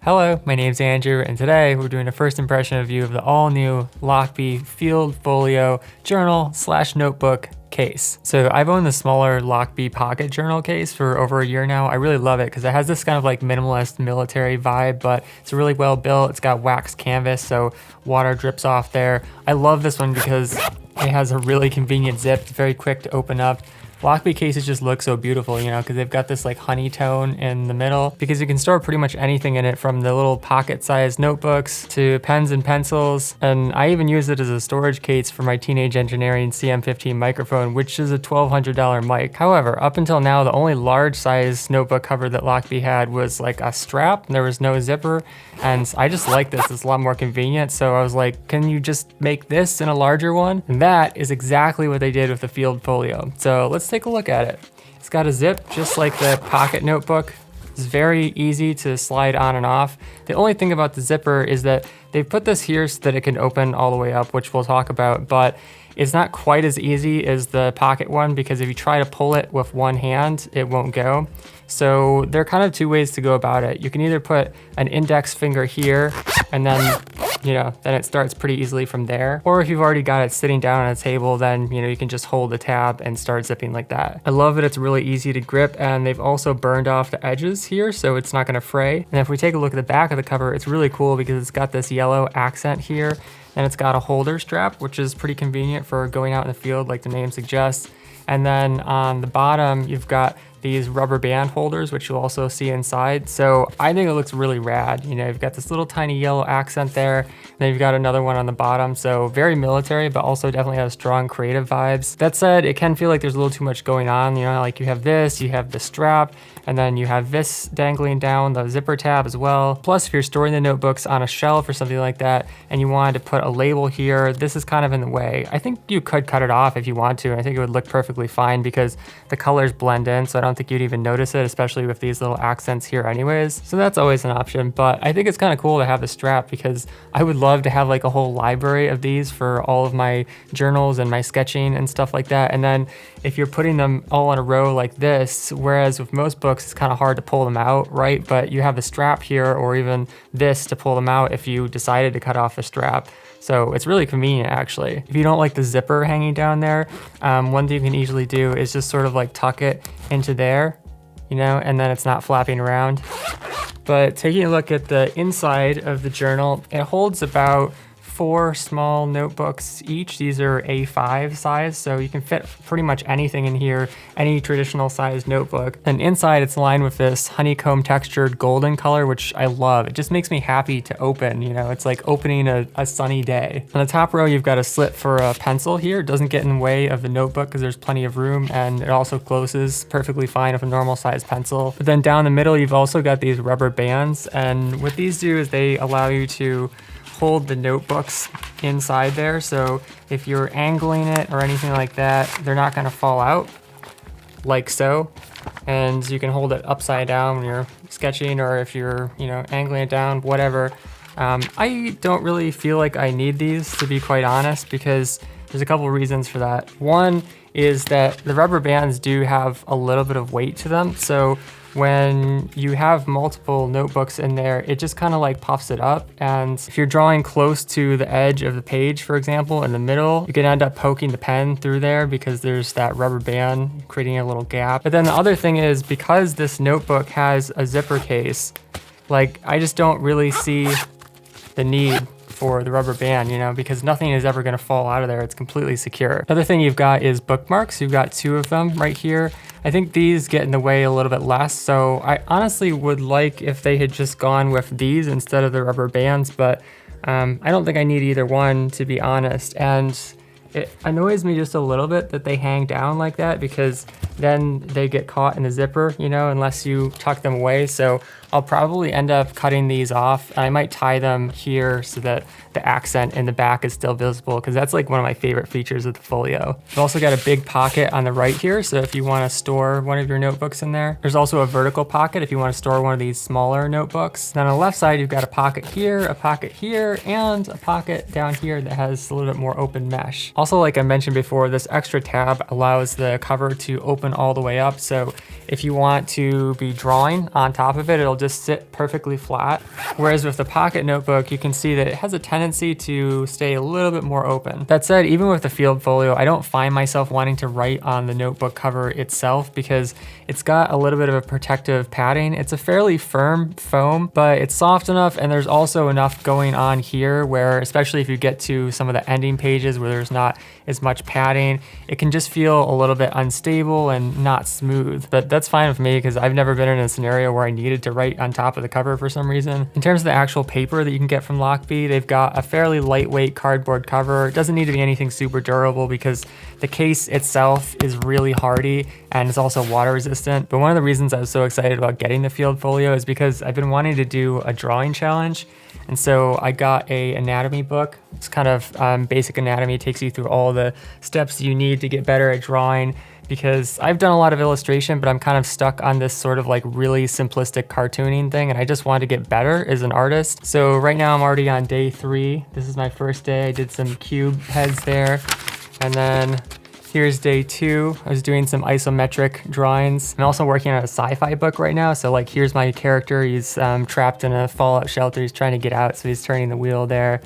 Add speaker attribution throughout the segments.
Speaker 1: Hello, my name's Andrew, and today we're doing a first impression review of the all-new Lochby Field Folio Journal / Notebook case. So I've owned the smaller Lochby pocket journal case for over a year now. I really love it because it has this kind of like minimalist military vibe, but it's really well built. It's got wax canvas, so water drips off there. I love this one because it has a really convenient zip, very quick to open up. Lochby cases just look so beautiful, you know, because they've got this like honey tone in the middle, because you can store pretty much anything in it, from the little pocket-sized notebooks to pens and pencils. And I even use it as a storage case for my Teenage Engineering CM15 microphone, which is a $1,200 mic. However, up until now, the only large size notebook cover that Lochby had was like a strap, and there was no zipper. And I just like this, it's a lot more convenient. So I was like, can you just make this in a larger one? And that is exactly what they did with the Field Folio. So let's take a look at it. It's got a zip just like the pocket notebook. It's very easy to slide on and off. The only thing about the zipper is that they put this here so that it can open all the way up, which we'll talk about, but it's not quite as easy as the pocket one, because if you try to pull it with one hand, it won't go. So there are kind of two ways to go about it. You can either put an index finger here and then then it starts pretty easily from there. Or if you've already got it sitting down on a table, then you can just hold the tab and start zipping like that. I love that it's really easy to grip, and they've also burned off the edges here so it's not gonna fray. And if we take a look at the back of the cover, it's really cool because it's got this yellow accent here, and it's got a holder strap, which is pretty convenient for going out in the field like the name suggests. And then on the bottom, you've got these rubber band holders, which you'll also see inside. So I think it looks really rad. You've got this little tiny yellow accent there, and then you've got another one on the bottom. So very military, but also definitely has strong creative vibes. That said, it can feel like there's a little too much going on. Like you have this, you have the strap, and then you have this dangling down, the zipper tab as well. Plus, if you're storing the notebooks on a shelf or something like that, and you wanted to put a label here, this is kind of in the way. I think you could cut it off if you want to. I think it would look perfectly fine because the colors blend in, so I don't think you'd even notice it, especially with these little accents here anyways. So that's always an option, but I think it's kind of cool to have the strap because I would love to have like a whole library of these for all of my journals and my sketching and stuff like that. And then if you're putting them all in a row like this, whereas with most books, it's kind of hard to pull them out, right? But you have the strap here, or even this to pull them out if you decided to cut off the strap. So it's really convenient actually. If you don't like the zipper hanging down there, one thing you can easily do is just sort of like tuck it into there, and then it's not flapping around. But taking a look at the inside of the journal, it holds about 4 small notebooks each. These are A5 size, so you can fit pretty much anything in here, any traditional size notebook. And inside it's lined with this honeycomb textured golden color, which I love. It just makes me happy to open, it's like opening a sunny day. On the top row, you've got a slit for a pencil here. It doesn't get in the way of the notebook because there's plenty of room, and it also closes perfectly fine with a normal size pencil. But then down the middle, you've also got these rubber bands, and what these do is they allow you to hold the notebooks inside there. So if you're angling it or anything like that, they're not gonna fall out like so. And you can hold it upside down when you're sketching, or if you're, angling it down, whatever. I don't really feel like I need these, to be quite honest, because there's a couple reasons for that. One is that the rubber bands do have a little bit of weight to them. So when you have multiple notebooks in there, it just kind of like puffs it up. And if you're drawing close to the edge of the page, for example, in the middle, you can end up poking the pen through there because there's that rubber band creating a little gap. But then the other thing is, because this notebook has a zipper case, like I just don't really see the need for the rubber band, because nothing is ever gonna fall out of there. It's completely secure. Another thing you've got is bookmarks. You've got 2 of them right here. I think these get in the way a little bit less, so I honestly would like if they had just gone with these instead of the rubber bands, but I don't think I need either one, to be honest. And it annoys me just a little bit that they hang down like that, because then they get caught in the zipper, unless you tuck them away. So I'll probably end up cutting these off. I might tie them here so that the accent in the back is still visible, because that's like one of my favorite features of the Folio. You've also got a big pocket on the right here, so if you want to store one of your notebooks in there. There's also a vertical pocket if you want to store one of these smaller notebooks. Then on the left side, you've got a pocket here, and a pocket down here that has a little bit more open mesh. Also, like I mentioned before, this extra tab allows the cover to open all the way up, so if you want to be drawing on top of it, it'll just sit perfectly flat. Whereas with the pocket notebook, you can see that it has a tendency to stay a little bit more open. That said, even with the Field Folio, I don't find myself wanting to write on the notebook cover itself because it's got a little bit of a protective padding. It's a fairly firm foam, but it's soft enough, and there's also enough going on here where, especially if you get to some of the ending pages where there's not as much padding, it can just feel a little bit unstable and not smooth. But that's fine with me because I've never been in a scenario where I needed to write on top of the cover for some reason. In terms of the actual paper that you can get from Lochby, they've got a fairly lightweight cardboard cover. It doesn't need to be anything super durable because the case itself is really hardy and it's also water resistant. But one of the reasons I was so excited about getting the Field Folio is because I've been wanting to do a drawing challenge. And so I got a anatomy book. It's kind of basic anatomy. It takes you through all the steps you need to get better at drawing, because I've done a lot of illustration, but I'm kind of stuck on this sort of like really simplistic cartooning thing, and I just wanted to get better as an artist. So right now I'm already on day 3. This is my first day. I did some cube heads there. And then here's day 2. I was doing some isometric drawings. I'm also working on a sci-fi book right now. So like, here's my character. He's trapped in a fallout shelter. He's trying to get out, so he's turning the wheel there.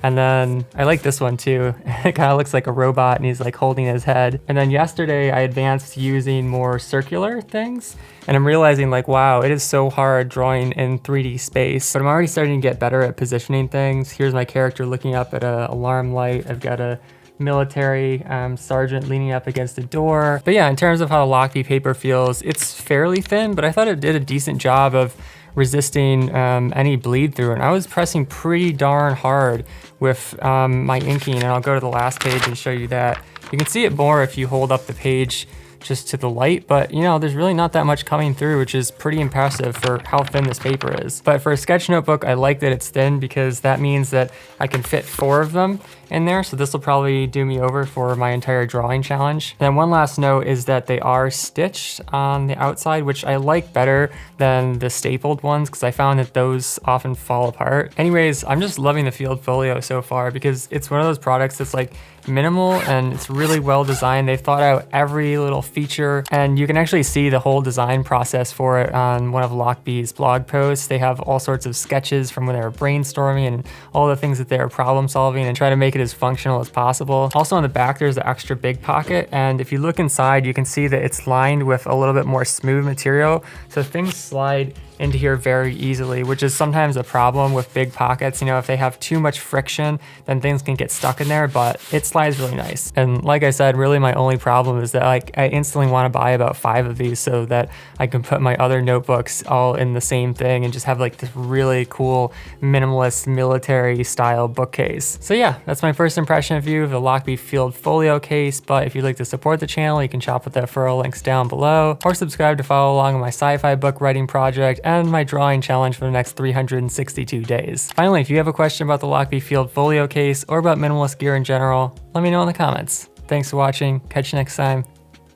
Speaker 1: And then I like this one too. It kind of looks like a robot and he's like holding his head. And then yesterday I advanced using more circular things. And I'm realizing like, wow, it is so hard drawing in 3D space. But I'm already starting to get better at positioning things. Here's my character looking up at an alarm light. I've got a military sergeant leaning up against a door. But yeah, in terms of how Lochby paper feels, it's fairly thin, but I thought it did a decent job of resisting any bleed through. And I was pressing pretty darn hard with my inking, and I'll go to the last page and show you that. You can see it more if you hold up the page just to the light, but you know, there's really not that much coming through, which is pretty impressive for how thin this paper is. But for a sketch notebook, I like that it's thin because that means that I can fit 4 of them in there. So this will probably do me over for my entire drawing challenge. And then one last note is that they are stitched on the outside, which I like better than the stapled ones because I found that those often fall apart. Anyways, I'm just loving the Field Folio so far because it's one of those products that's like minimal and it's really well designed. They've thought out every little feature, and you can actually see the whole design process for it on one of Lochby's blog posts. They have all sorts of sketches from when they were brainstorming and all the things that they were problem solving and try to make it as functional as possible. Also on the back, there's the extra big pocket, and if you look inside, you can see that it's lined with a little bit more smooth material, so things slide into here very easily, which is sometimes a problem with big pockets. You know, if they have too much friction, then things can get stuck in there, but it slides really nice. And like I said, really my only problem is that like I instantly want to buy about 5 of these so that I can put my other notebooks all in the same thing and just have like this really cool minimalist military style bookcase. So yeah, that's my first impression of you of the Lochby Field Folio case. But if you'd like to support the channel, you can shop with the referral links down below, or subscribe to follow along on my sci-fi book writing project and my drawing challenge for the next 362 days. Finally, if you have a question about the Lochby Field Folio case or about minimalist gear in general, let me know in the comments. Thanks for watching. Catch you next time.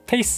Speaker 1: Peace.